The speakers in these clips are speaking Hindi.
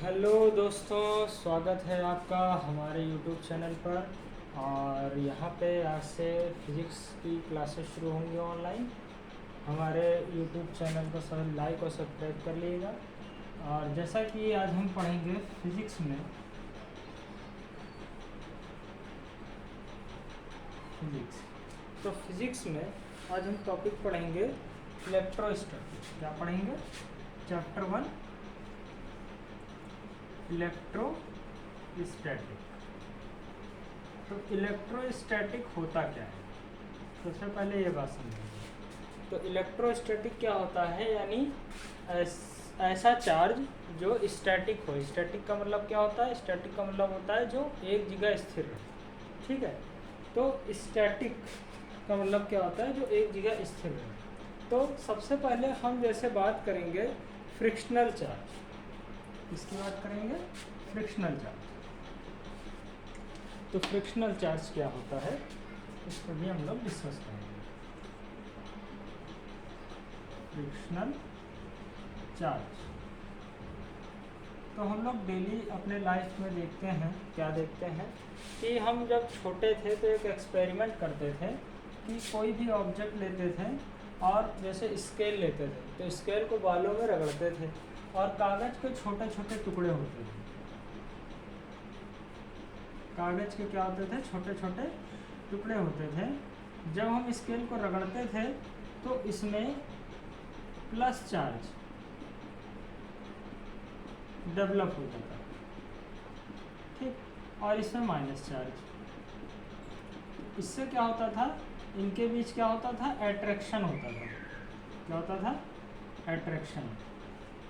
हेलो दोस्तों, स्वागत है आपका हमारे यूट्यूब चैनल पर। और यहाँ पे आज से फिज़िक्स की क्लासेस शुरू होंगी ऑनलाइन। हमारे यूट्यूब चैनल को सब लाइक और सब्सक्राइब कर लीजिएगा। और जैसा कि आज हम पढ़ेंगे फिज़िक्स में फिज़िक्स में आज हम टॉपिक पढ़ेंगे इलेक्ट्रोस्टैटिक। क्या पढ़ेंगे? Chapter 1 electrostatic. तो इलेक्ट्रोस्टैटिक होता क्या है? सबसे पहले ये बात समझेंगे। तो इलेक्ट्रोस्टैटिक क्या होता है, यानी ऐसा चार्ज जो स्टैटिक हो। स्टैटिक का मतलब क्या होता है? स्टैटिक का मतलब होता है जो एक जगह स्थिर रहे। ठीक है, तो स्टैटिक का मतलब क्या होता है? जो एक जगह स्थिर रहे। तो सबसे पहले हम जैसे बात करेंगे फ्रिक्शनल चार्ज। इसकी बात करेंगे फ्रिक्शनल चार्ज। तो फ्रिक्शनल चार्ज क्या होता है, इसको भी हम लोग डिस्कस करेंगे। फ्रिक्शनल चार्ज तो हम लोग डेली अपने लाइफ में देखते हैं। क्या देखते हैं कि हम जब छोटे थे तो एक एक्सपेरिमेंट करते थे कि कोई भी ऑब्जेक्ट लेते थे और जैसे स्केल लेते थे तो स्केल को बालों में रगड़ते थे और कागज़ के छोटे छोटे टुकड़े होते थे। कागज़ के क्या होते थे? छोटे छोटे टुकड़े होते थे। जब हम स्केल को रगड़ते थे तो इसमें प्लस चार्ज डेवलप होता था, ठीक, और इसमें माइनस चार्ज। इससे क्या होता था? इनके बीच क्या होता था? एट्रैक्शन होता था। क्या होता था? एट्रैक्शन।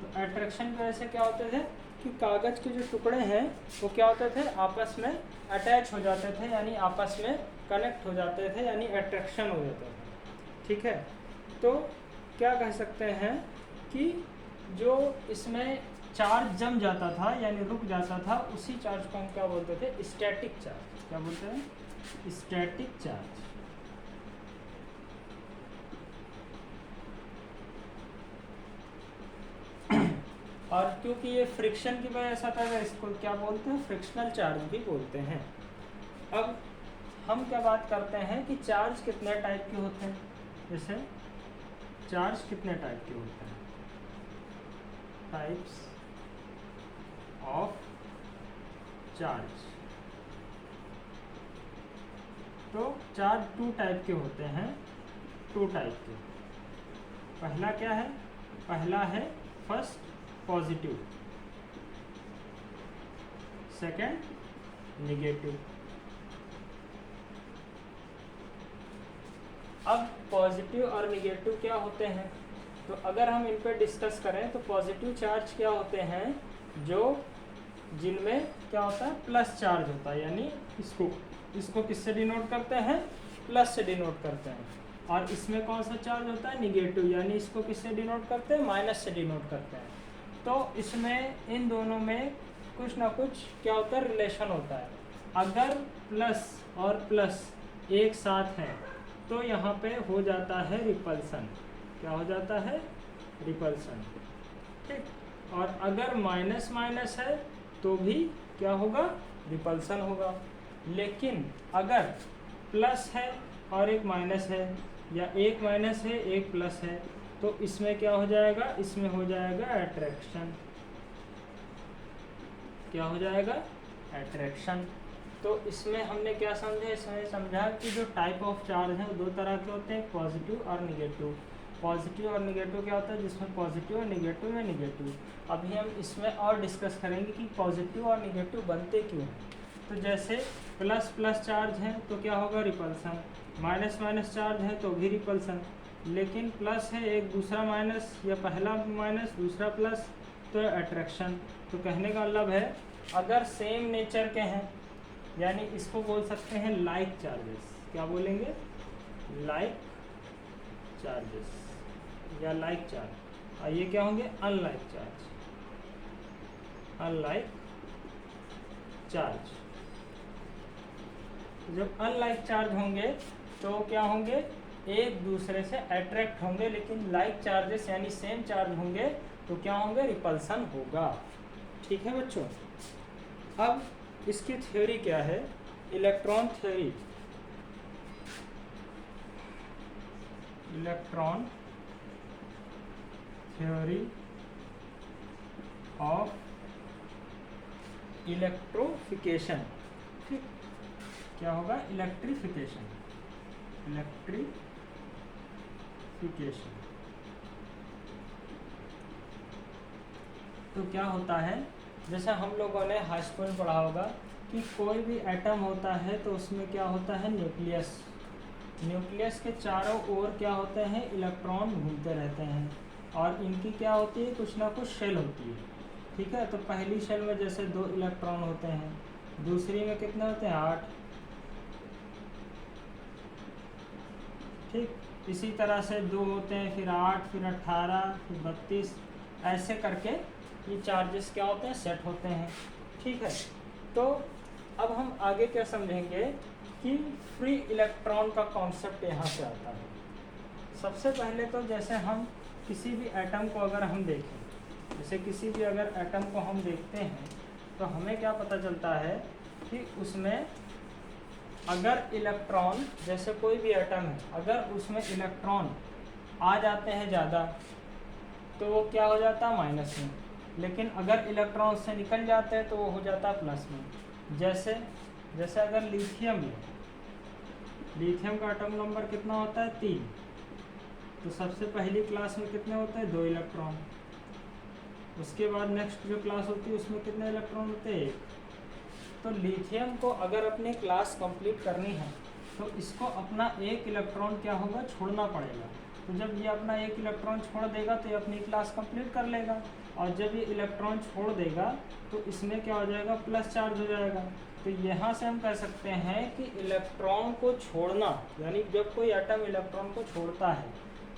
तो एट्रैक्शन की वजह से क्या होते थे कि कागज़ के जो टुकड़े हैं वो क्या होते थे? आपस में अटैच हो जाते थे, यानी आपस में कनेक्ट हो जाते थे, यानी एट्रैक्शन हो जाता था। ठीक है, तो क्या कह सकते हैं कि जो इसमें चार्ज जम जाता था यानी रुक जाता था, उसी चार्ज को हम क्या बोलते थे? Static charge. क्या बोलते हैं? Static charge. और क्योंकि ये फ्रिक्शन की वजह से था, इसको क्या बोलते हैं? फ्रिक्शनल चार्ज भी बोलते हैं। अब हम क्या बात करते हैं कि चार्ज कितने टाइप के होते हैं। जैसे चार्ज कितने टाइप के होते हैं? Types of charge. तो चार्ज टू टाइप के होते हैं। टू टाइप के। पहला क्या है? पहला है फर्स्ट पॉजिटिव, सेकंड निगेटिव। अब पॉजिटिव और निगेटिव क्या होते हैं? तो अगर हम इन पर डिस्कस करें तो पॉजिटिव चार्ज क्या होते हैं? जो जिनमें क्या होता है? प्लस चार्ज होता है, यानी इसको किससे डिनोट करते हैं? प्लस से डिनोट करते हैं। और इसमें कौन सा चार्ज होता है? निगेटिव, यानी इसको किससे डिनोट करते हैं? माइनस से डिनोट करते हैं। तो इसमें इन दोनों में कुछ ना कुछ क्या होता है? रिलेशन होता है। अगर प्लस और प्लस एक साथ हैं तो यहाँ पे हो जाता है रिपल्सन। क्या हो जाता है? रिपल्सन। ठीक, और अगर माइनस माइनस है तो भी क्या होगा? रिपल्सन होगा। लेकिन अगर प्लस है और एक माइनस है, या एक माइनस है एक प्लस है, तो इसमें क्या हो जाएगा? इसमें हो जाएगा अट्रैक्शन। क्या हो जाएगा? अट्रैक्शन। तो इसमें हमने क्या समझा? इसमें समझा कि जो टाइप ऑफ चार्ज है वो दो तरह के होते हैं, पॉजिटिव और निगेटिव। पॉजिटिव और निगेटिव क्या होता है? जिसमें पॉजिटिव और निगेटिव में निगेटिव। अभी हम इसमें और डिस्कस करेंगे कि पॉजिटिव और निगेटिव बनते क्यों हैं। तो जैसे प्लस प्लस चार्ज है तो क्या होगा? रिपल्सन। माइनस माइनस चार्ज है तो भी रिपल्सन। लेकिन प्लस है एक दूसरा माइनस, या पहला माइनस दूसरा प्लस, तो अट्रैक्शन। तो कहने का मतलब है अगर सेम नेचर के हैं, यानी इसको बोल सकते हैं लाइक चार्जेस। क्या बोलेंगे? लाइक चार्जेस या लाइक चार्ज। और ये क्या होंगे? Unlike charge. Unlike charge. जब अनलाइक चार्ज होंगे तो क्या होंगे? एक दूसरे से अट्रैक्ट होंगे। लेकिन लाइक चार्जेस यानी सेम चार्ज होंगे तो क्या होंगे? रिपल्सन होगा। ठीक है बच्चों। अब इसकी थ्योरी क्या है, electron theory, electron theory of electrification. ठीक, क्या होगा, इलेक्ट्रिफिकेशन, इलेक्ट्रिफिकेशन। तो क्या होता है, जैसा हम लोगों ने हाई स्कूल में पढ़ा होगा कि कोई भी एटम होता है तो उसमें क्या होता है, न्यूक्लियस। न्यूक्लियस के चारों ओर क्या होते हैं, इलेक्ट्रॉन घूमते रहते हैं और इनकी क्या होती है, कुछ ना कुछ शेल होती है। ठीक है, तो पहली शेल में जैसे 2 इलेक्ट्रॉन होते हैं, दूसरी में कितने होते हैं, 8। ठीक, इसी तरह से 2 होते हैं, फिर 8, फिर 18, फिर 32, ऐसे करके ये चार्जेस क्या होते हैं, सेट होते हैं। ठीक है, तो अब हम आगे क्या समझेंगे कि फ्री इलेक्ट्रॉन का कॉन्सेप्ट यहाँ से आता है। सबसे पहले तो जैसे हम किसी भी एटम को अगर हम देखें, जैसे किसी भी अगर एटम को हम देखते हैं तो हमें क्या पता चलता है कि उसमें अगर इलेक्ट्रॉन, जैसे कोई भी एटम है, अगर उसमें इलेक्ट्रॉन आ जाते हैं ज़्यादा तो वो क्या हो जाता है, माइनस में। लेकिन अगर इलेक्ट्रॉन उससे निकल जाते हैं तो वो हो जाता है प्लस में। जैसे अगर लिथियम है, लिथियम का एटम नंबर कितना होता है, 3। तो सबसे पहली क्लास में कितने होते हैं, 2 इलेक्ट्रॉन। उसके बाद नेक्स्ट जो क्लास होती है उसमें कितने इलेक्ट्रॉन होते हैं, 1। तो लिथियम को अगर अपनी क्लास कंप्लीट करनी है तो इसको अपना 1 इलेक्ट्रॉन क्या होगा, छोड़ना पड़ेगा। तो जब ये अपना 1 इलेक्ट्रॉन छोड़ देगा तो ये अपनी क्लास कंप्लीट कर लेगा, और जब ये इलेक्ट्रॉन छोड़ देगा तो इसमें क्या हो जाएगा, प्लस चार्ज हो जाएगा। तो यहाँ से हम कह सकते हैं कि इलेक्ट्रॉन को छोड़ना, यानी जब कोई एटम इलेक्ट्रॉन को छोड़ता है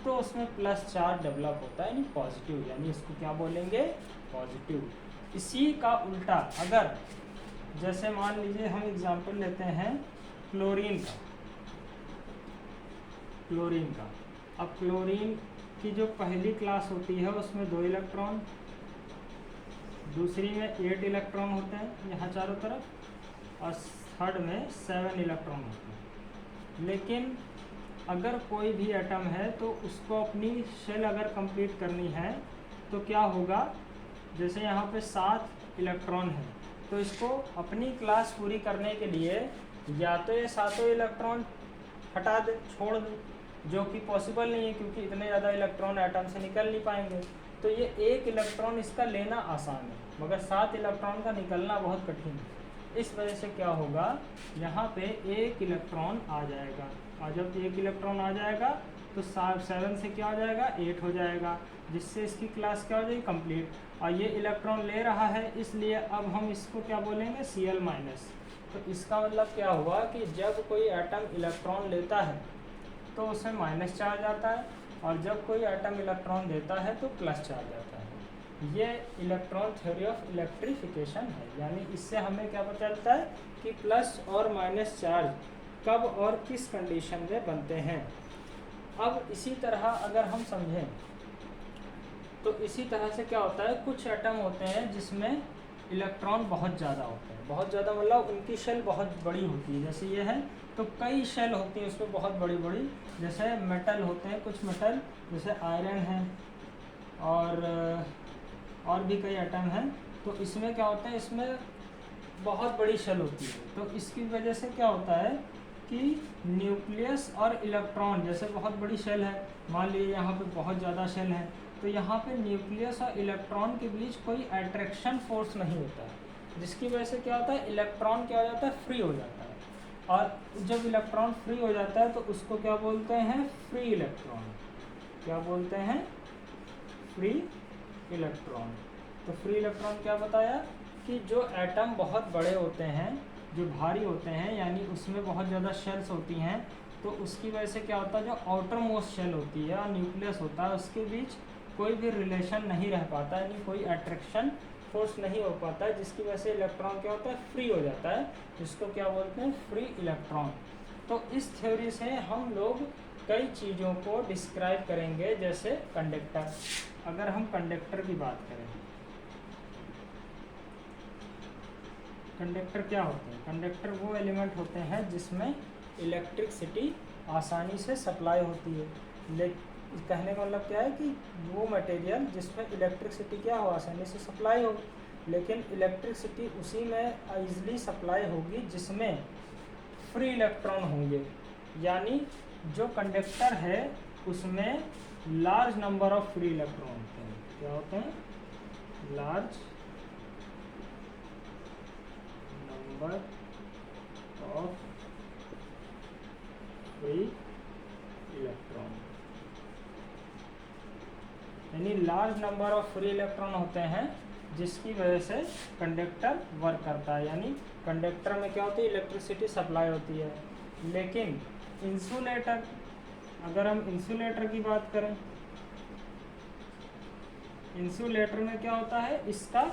तो उसमें प्लस चार्ज डेवलप होता है, यानी पॉजिटिव, यानी इसको क्या बोलेंगे, पॉजिटिव। इसी का उल्टा अगर, जैसे मान लीजिए हम एग्जाम्पल लेते हैं क्लोरीन का, अब क्लोरीन की जो पहली क्लास होती है उसमें 2 इलेक्ट्रॉन, दूसरी में 8 इलेक्ट्रॉन होते हैं यहाँ चारों तरफ, और थर्ड में 7 इलेक्ट्रॉन होते हैं। लेकिन अगर कोई भी एटम है तो उसको अपनी शेल अगर कंप्लीट करनी है तो क्या होगा, जैसे यहाँ पे 7 इलेक्ट्रॉन है तो इसको अपनी क्लास पूरी करने के लिए या तो ये 7 इलेक्ट्रॉन हटा दे, छोड़ दे, जो कि पॉसिबल नहीं है क्योंकि इतने ज़्यादा इलेक्ट्रॉन एटम से निकल नहीं पाएंगे। तो ये 1 इलेक्ट्रॉन इसका लेना आसान है, मगर 7 इलेक्ट्रॉन का निकलना बहुत कठिन है। इस वजह से क्या होगा, यहाँ पे 1 इलेक्ट्रॉन आ जाएगा, और जब 1 इलेक्ट्रॉन आ जाएगा तो 7 से क्या हो जाएगा, 8 हो जाएगा, जिससे इसकी क्लास क्या हो जाएगी, कंप्लीट। और ये इलेक्ट्रॉन ले रहा है इसलिए अब हम इसको क्या बोलेंगे, Cl-। तो इसका मतलब क्या हुआ कि जब कोई एटम इलेक्ट्रॉन लेता है तो उसमें माइनस चार्ज आता है, और जब कोई एटम इलेक्ट्रॉन देता है तो प्लस चार्ज आता है। ये इलेक्ट्रॉन थ्योरी ऑफ इलेक्ट्रिफिकेशन है, यानी इससे हमें क्या पता चलता है कि प्लस और माइनस चार्ज कब और किस कंडीशन में बनते हैं। अब इसी तरह अगर हम समझें तो इसी तरह से क्या होता है, कुछ एटम होते हैं जिसमें इलेक्ट्रॉन बहुत ज़्यादा होते हैं, बहुत ज़्यादा मतलब उनकी शेल बहुत बड़ी होती है। जैसे ये है तो कई शेल होती हैं उसमें बहुत बड़ी बड़ी, जैसे मेटल होते हैं, कुछ मेटल जैसे आयरन है और भी कई एटम हैं, तो इसमें क्या होता है, इसमें बहुत बड़ी शेल होती है। तो इसकी वजह से क्या होता है कि न्यूक्लियस और इलेक्ट्रॉन, जैसे बहुत बड़ी शेल है, मान लीजिए यहाँ पे बहुत ज़्यादा शेल है, तो यहाँ पे न्यूक्लियस और इलेक्ट्रॉन के बीच कोई अट्रैक्शन फोर्स नहीं होता है, जिसकी वजह से क्या होता है, इलेक्ट्रॉन क्या हो जाता है, फ्री हो जाता है। और जब इलेक्ट्रॉन फ्री हो जाता है तो उसको क्या बोलते हैं, फ्री इलेक्ट्रॉन। क्या बोलते हैं, फ्री इलेक्ट्रॉन। तो फ्री इलेक्ट्रॉन क्या बताया कि जो एटम बहुत बड़े होते हैं, जो भारी होते हैं, यानी उसमें बहुत ज़्यादा शेल्स होती हैं, तो उसकी वजह से क्या होता है, जो आउटर मोस्ट शेल होती है और न्यूक्लियस होता है उसके बीच कोई भी रिलेशन नहीं रह पाता, यानी कोई अट्रैक्शन फोर्स नहीं हो पाता है, जिसकी वजह से इलेक्ट्रॉन क्या होता है, फ्री हो जाता है, जिसको क्या बोलते हैं, फ्री इलेक्ट्रॉन। तो इस थ्योरी से हम लोग कई चीज़ों को डिस्क्राइब करेंगे, जैसे कंडक्टर। अगर हम कंडक्टर की बात करें कंडक्टर क्या होते हैं? कंडक्टर वो एलिमेंट होते हैं जिसमें इलेक्ट्रिसिटी आसानी से सप्लाई होती है। कहने का मतलब क्या है कि वो मटेरियल जिसमें इलेक्ट्रिसिटी क्या हो, आसानी से सप्लाई हो। लेकिन इलेक्ट्रिसिटी उसी में ईजिली सप्लाई होगी जिसमें फ्री इलेक्ट्रॉन होंगे, यानी जो कंडक्टर है उसमें large number of free electron होते हैं। क्या होते हैं? Large number of free electron, यानी large number of free electron होते हैं जिसकी वजह से कंडक्टर वर्क करता है, यानी कंडक्टर में क्या होती है, इलेक्ट्रिसिटी सप्लाई होती है। लेकिन इंसुलेटर, अगर हम इंसुलेटर की बात करें, इंसुलेटर में क्या होता है, इसका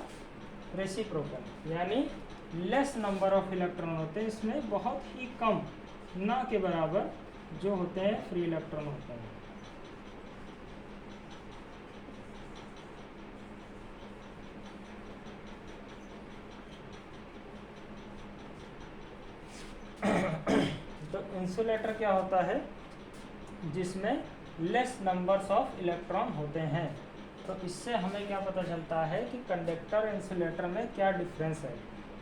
रेसिप्रोकल, यानी लेस नंबर ऑफ इलेक्ट्रॉन होते हैं, इसमें बहुत ही कम, ना के बराबर जो होते हैं फ्री इलेक्ट्रॉन होते हैं। तो इंसुलेटर क्या होता है, जिसमें लेस नंबर्स ऑफ इलेक्ट्रॉन होते हैं। तो इससे हमें क्या पता चलता है कि कंडक्टर और इंसुलेटर में क्या डिफरेंस है।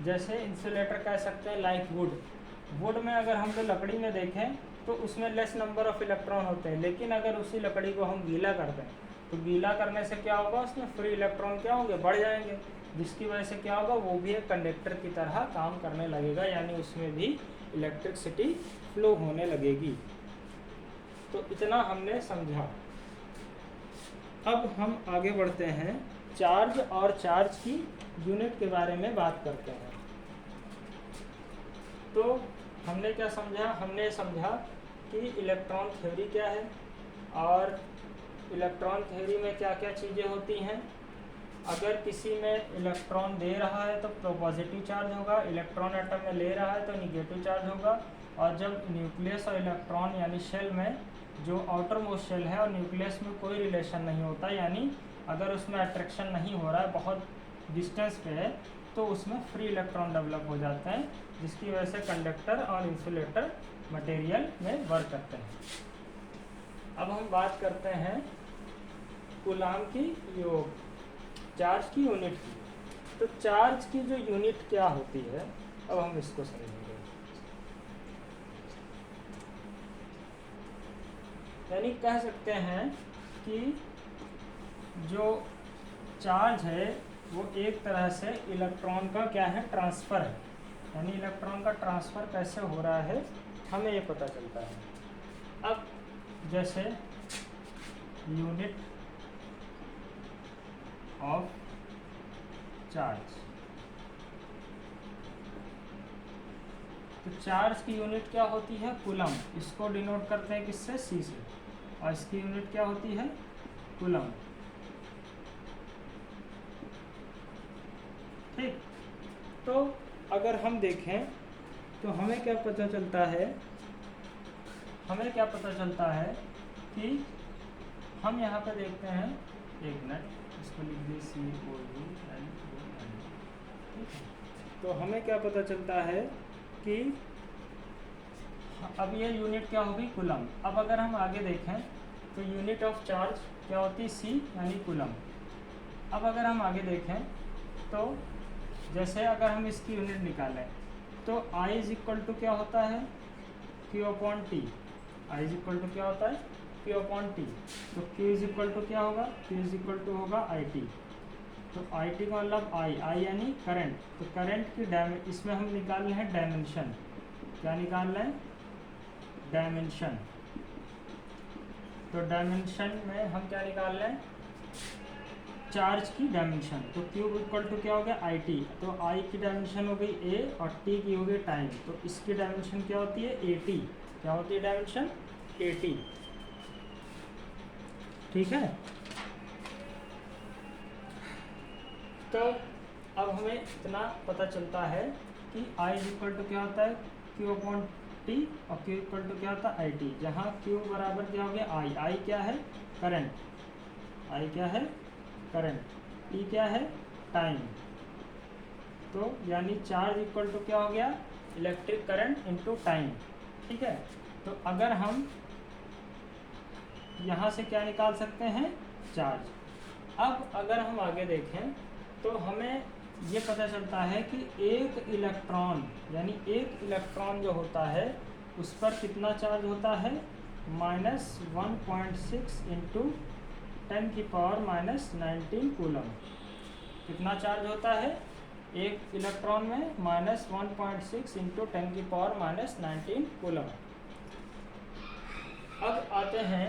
जैसे इंसुलेटर कह सकते हैं लाइक वुड में अगर हम लोग लकड़ी में देखें तो उसमें लेस नंबर ऑफ इलेक्ट्रॉन होते हैं, लेकिन अगर उसी लकड़ी को हम गीला कर दें तो गीला करने से क्या होगा, उसमें फ्री इलेक्ट्रॉन क्या होंगे, बढ़ जाएंगे, जिसकी वजह से क्या होगा, वो भी एक कंडक्टर की तरह काम करने लगेगा, यानी उसमें भी इलेक्ट्रिसिटी फ्लो होने लगेगी। तो इतना हमने समझा। अब हम आगे बढ़ते हैं, चार्ज और चार्ज की यूनिट के बारे में बात करते हैं। तो हमने क्या समझा, हमने समझा कि इलेक्ट्रॉन थ्योरी क्या है और इलेक्ट्रॉन थ्योरी में क्या क्या चीज़ें होती हैं। अगर किसी में इलेक्ट्रॉन दे रहा है तो पॉजिटिव चार्ज होगा, इलेक्ट्रॉन एटम में ले रहा है तो निगेटिव चार्ज होगा। और जब न्यूक्लियस और इलेक्ट्रॉन यानी शेल में, जो आउटर मोस्ट शेल है और न्यूक्लियस में कोई रिलेशन नहीं होता, यानी अगर उसमें अट्रैक्शन नहीं हो रहा है, बहुत डिस्टेंस पे है, तो उसमें फ्री इलेक्ट्रॉन डेवलप हो जाते हैं, जिसकी वजह से कंडक्टर और इंसुलेटर मटेरियल में वर्क करते हैं। अब हम बात करते हैं कूलाम की योग, चार्ज की यूनिट की। तो चार्ज की जो यूनिट क्या होती है, अब हम इसको समझेंगे। यानी कह सकते हैं कि जो चार्ज है वो एक तरह से इलेक्ट्रॉन का क्या है, ट्रांसफ़र है, यानी इलेक्ट्रॉन का ट्रांसफ़र कैसे हो रहा है हमें ये पता चलता है। अब जैसे यूनिट ऑफ चार्ज, तो चार्ज की यूनिट क्या होती है, कूलम। इसको डिनोट करते हैं किससे, सी से, और इसकी यूनिट क्या होती है, कूलम। ठीक, तो अगर हम देखें तो हमें क्या पता चलता है, हमें क्या पता चलता है कि हम यहाँ पे देखते हैं, एक मिनट, इसको लिख दी COULM। तो हमें क्या पता चलता है कि अब ये यूनिट क्या होगी, कूलम। अब अगर हम आगे देखें तो यूनिट ऑफ चार्ज क्या होती है, C यानी कूलम। अब अगर हम आगे देखें तो जैसे अगर हम इसकी यूनिट निकालें तो I इज इक्वल टू क्या होता है, Q/T। I is equal to क्या होता है, Q/T। तो Q इज इक्वल टू क्या होगा, Q इज इक्वल टू होगा IT। तो IT का मतलब I यानी करंट। तो करंट की इसमें हम निकाल रहे हैं डायमेंशन। क्या निकाल रहे हैं, डायमेंशन। तो डायमेंशन में हम क्या निकाल रहे हैं, चार्ज की डायमेंशन। तो Q इक्वल टू क्या हो गया, IT। तो I की डायमेंशन हो गई A और T की हो गई टाइम। तो इसकी डायमेंशन क्या होती है, AT। क्या होती है डायमेंशन, AT। ठीक है। तो अब हमें इतना पता चलता है कि I इक्वल टू क्या होता है, Q/T, और Q इक्वल टू क्या होता है, IT। जहाँ Q बराबर क्या हो गया, I क्या है, करंट, I क्या है, करंट, T क्या है, टाइम। तो यानी चार्ज इक्वल टू क्या हो गया, इलेक्ट्रिक करंट इनटू टाइम। ठीक है, तो अगर हम यहाँ से क्या निकाल सकते हैं, चार्ज। अब अगर हम आगे देखें तो हमें ये पता चलता है कि एक इलेक्ट्रॉन, यानी एक इलेक्ट्रॉन जो होता है उस पर कितना चार्ज होता है, -1.6 इंटू 10⁻⁻19 कूलम। कितना चार्ज होता है एक इलेक्ट्रॉन में, -1.6 इंटू 10⁻⁻19 कूलम। अब आते हैं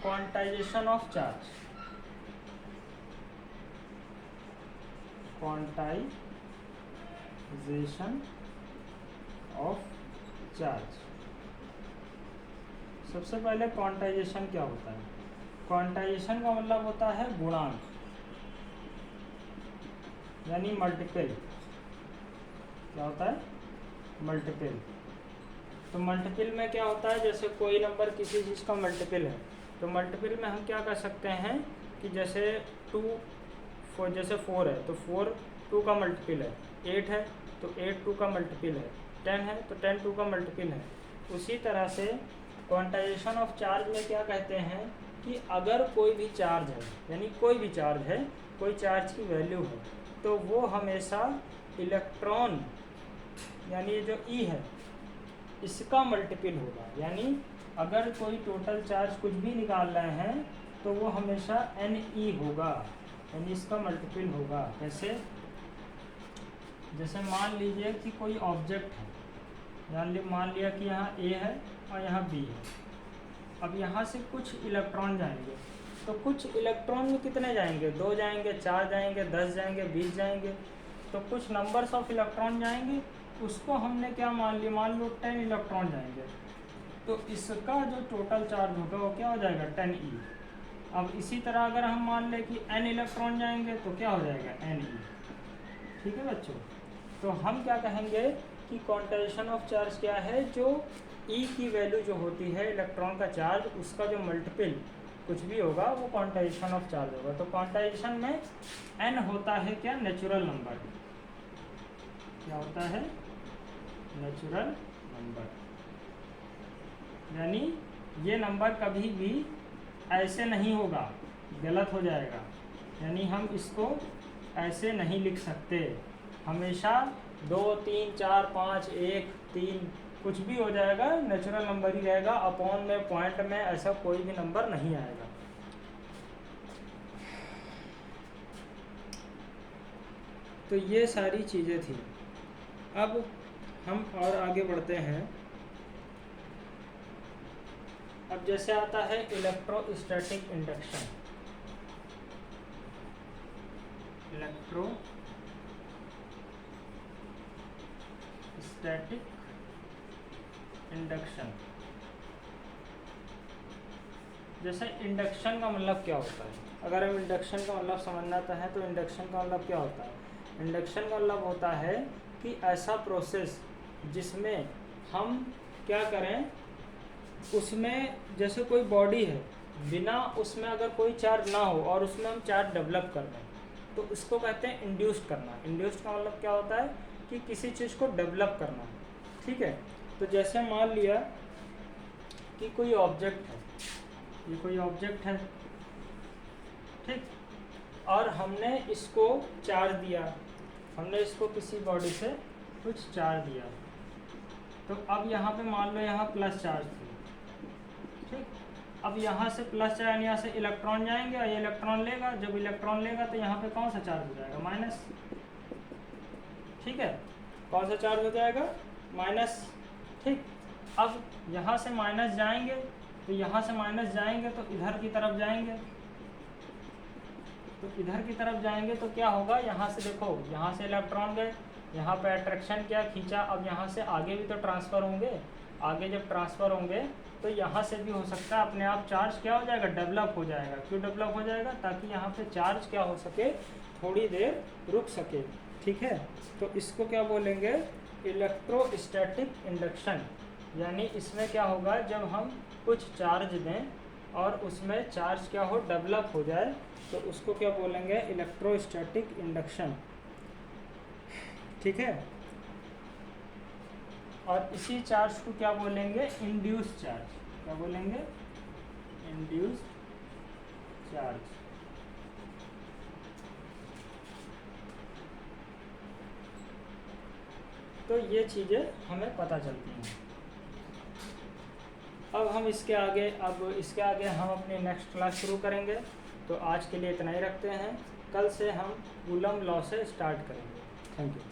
quantization of charge. Quantization of charge. सबसे पहले क्वांटाइजेशन क्या होता है, क्वांटाइजेशन का मतलब होता है गुणांक, यानी मल्टीपल। क्या होता है, मल्टीपल। तो मल्टीपल में क्या होता है, जैसे कोई नंबर किसी चीज़ का मल्टीपल है, तो मल्टीपल में हम क्या कर सकते हैं कि जैसे 4 है तो 4 2 का मल्टीपल है, 8 है तो 8 2 का मल्टीपल है, 10 है तो 10 2 का मल्टीपल है। उसी तरह से क्वांटाइजेशन ऑफ चार्ज में क्या कहते हैं कि अगर कोई भी चार्ज है, यानी कोई भी चार्ज है, कोई चार्ज की वैल्यू है, तो वो हमेशा इलेक्ट्रॉन, यानी ये जो ई है इसका मल्टीपल होगा। यानी अगर कोई टोटल चार्ज कुछ भी निकाल रहे हैं तो वो हमेशा NE होगा, यानी इसका मल्टीपल होगा। कैसे, जैसे मान लीजिए कि कोई ऑब्जेक्ट है, मान लिया कि यहाँ A है और यहाँ B है। अब यहाँ से कुछ इलेक्ट्रॉन जाएंगे, तो कुछ इलेक्ट्रॉन में कितने जाएंगे, 2 जाएंगे, 4 जाएंगे, 10 जाएंगे, 20 जाएंगे, तो कुछ नंबर्स ऑफ इलेक्ट्रॉन जाएंगे। उसको हमने क्या मान लिया, मान लो 10 इलेक्ट्रॉन जाएंगे, तो इसका जो टोटल चार्ज होगा वो क्या हो जाएगा, 10E। अब इसी तरह अगर हम मान लें कि N इलेक्ट्रॉन जाएंगे तो क्या हो जाएगा, NE। ठीक है बच्चों, तो हम क्या कहेंगे कि क्वांटाइजेशन ऑफ चार्ज क्या है, जो E की वैल्यू जो होती है इलेक्ट्रॉन का चार्ज, उसका जो मल्टीपल कुछ भी होगा वो क्वांटाइजेशन ऑफ चार्ज होगा। तो क्वांटाइजेशन में N होता है क्या, नेचुरल नंबर। क्या होता है, नेचुरल नंबर, यानी ये नंबर कभी भी ऐसे नहीं होगा, गलत हो जाएगा। यानी हम इसको ऐसे नहीं लिख सकते, हमेशा 2 3 4 5 1 3 कुछ भी हो जाएगा, नेचुरल नंबर ही रहेगा। अपॉन में, पॉइंट में ऐसा कोई भी नंबर नहीं आएगा। तो ये सारी चीज़ें थी। अब हम और आगे बढ़ते हैं। अब जैसे आता है इलेक्ट्रोस्टैटिक इंडक्शन। इलेक्ट्रोस्टैटिक इंडक्शन, जैसे इंडक्शन का मतलब क्या होता है, अगर हम इंडक्शन का मतलब समझना है तो इंडक्शन का मतलब क्या होता है, इंडक्शन का मतलब होता है कि ऐसा प्रोसेस जिसमें हम क्या करें, उसमें जैसे कोई बॉडी है, बिना उसमें अगर कोई चार्ज ना हो और उसमें हम चार्ज डेवलप कर रहे हैं, तो उसको कहते हैं इंड्यूस्ड करना। इंड्यूस्ड का मतलब क्या होता है कि किसी चीज़ को डेवलप करना। ठीक है, तो जैसे मान लिया कि कोई ऑब्जेक्ट है, ये कोई ऑब्जेक्ट है, ठीक, और हमने इसको चार्ज दिया, हमने इसको किसी बॉडी से कुछ चार्ज दिया, तो अब यहाँ पे मान लो यहाँ प्लस चार्ज थी, ठीक। अब यहाँ से प्लस चार्ज, यहाँ से इलेक्ट्रॉन जाएंगे और ये इलेक्ट्रॉन लेगा, जब इलेक्ट्रॉन लेगा तो यहाँ पे कौन सा चार्ज हो जाएगा, माइनस। ठीक है, कौन सा चार्ज हो जाएगा, माइनस। ठीक, अब यहाँ से माइनस जाएंगे, तो यहाँ से माइनस जाएंगे तो इधर की तरफ जाएंगे, तो इधर की तरफ जाएंगे तो क्या होगा, यहाँ से देखो, यहाँ से इलेक्ट्रॉन गए, यहाँ पे अट्रैक्शन क्या खींचा, अब यहाँ से आगे भी तो ट्रांसफ़र होंगे, आगे जब ट्रांसफ़र होंगे तो यहाँ से भी हो सकता है अपने आप चार्ज क्या हो जाएगा, डेवलप हो जाएगा। क्यों डेवलप हो जाएगा, ताकि यहाँ पे चार्ज क्या हो सके, थोड़ी देर रुक सके। ठीक है, तो इसको क्या बोलेंगे, इलेक्ट्रोस्टैटिक इंडक्शन। यानी इसमें क्या होगा, जब हम कुछ चार्ज दें और उसमें चार्ज क्या हो, डेवलप हो जाए, तो उसको क्या बोलेंगे, इलेक्ट्रोस्टैटिक इंडक्शन। ठीक है। और इसी चार्ज को क्या बोलेंगे, इंड्यूस चार्ज। क्या बोलेंगे, इंड्यूस चार्ज। तो ये चीज़ें हमें पता चलती हैं। अब इसके आगे हम अपनी नेक्स्ट क्लास शुरू करेंगे। तो आज के लिए इतना ही रखते हैं, कल से हम कूलम लॉ से स्टार्ट करेंगे। Thank you.